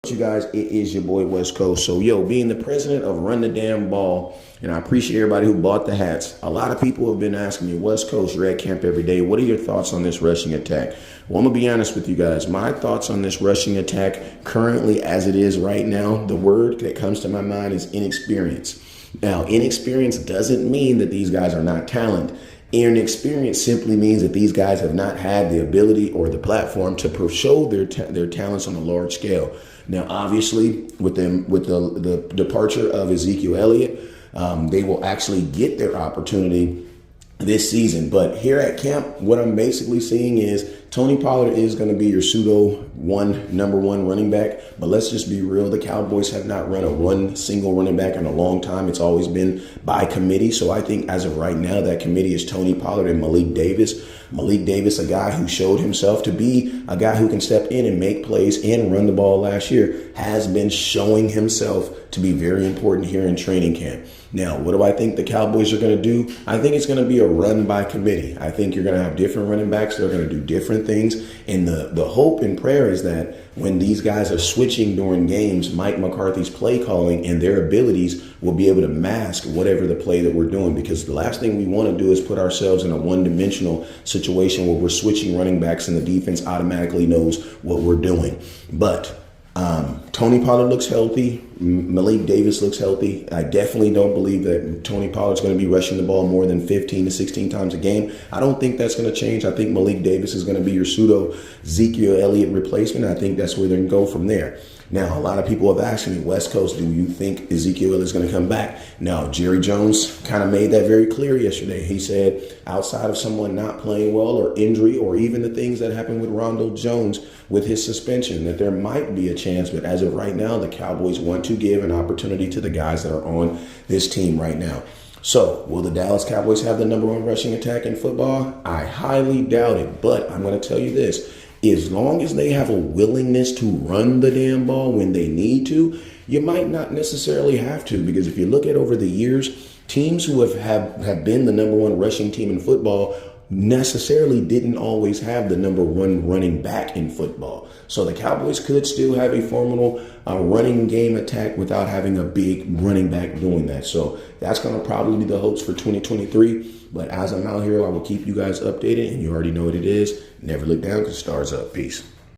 You guys, it is your boy West Coast. So being the president of Run the Damn Ball, and I appreciate everybody who bought the hats. A lot of people have been asking me, West Coast, you're at camp every day, what are your thoughts on this rushing attack? Well, I'm gonna be honest with you guys. My thoughts on this rushing attack currently as it is right now, the word that comes to my mind is inexperience. Now, inexperience doesn't mean that these guys are not talented. Inexperience simply means that these guys have not had the ability or the platform to show their talents on a large scale. Now, obviously, with the departure of Ezekiel Elliott, they will actually get their opportunity this season. But here at camp, what I'm basically seeing is Tony Pollard is going to be your number one running back. But let's just be real. The Cowboys have not run one single running back in a long time. It's always been by committee. So I think as of right now, that committee is Tony Pollard and Malik Davis. Malik Davis, a guy who showed himself to be a guy who can step in and make plays and run the ball last year, has been showing himself to be very important here in training camp. Now, what do I think the Cowboys are going to do? I think it's going to be a run by committee. I think you're going to have different running backs. They're going to do different things. And the hope and prayer is that when these guys are switching during games, Mike McCarthy's play calling and their abilities will be able to mask whatever the play that we're doing. Because the last thing we want to do is put ourselves in a one-dimensional situation where we're switching running backs and the defense automatically knows what we're doing. But Tony Pollard looks healthy. Malik Davis looks healthy. I definitely don't believe that Tony Pollard's going to be rushing the ball more than 15 to 16 times a game. I don't think that's going to change. I think Malik Davis is going to be your pseudo Ezekiel Elliott replacement. I think that's where they're going to go from there. Now, a lot of people have asked me, West Coast, do you think Ezekiel is going to come back? No, Jerry Jones kind of made that very clear yesterday. He said outside of someone not playing well or injury or even the things that happened with Rondo Jones with his suspension, that there might be a chance. But as of right now, the Cowboys want to give an opportunity to the guys that are on this team right now. So will the Dallas Cowboys have the number one rushing attack in football? I highly doubt it. But I'm going to tell you this. As long as they have a willingness to run the damn ball when they need to, you might not necessarily have to. Because if you look at over the years, teams who have been the number one rushing team in football necessarily didn't always have the number one running back in football. So the Cowboys could still have a formidable running game attack without having a big running back doing that. So that's going to probably be the hopes for 2023. But as I'm out here, I will keep you guys updated, and you already know what it is. Never look down because stars up. Peace.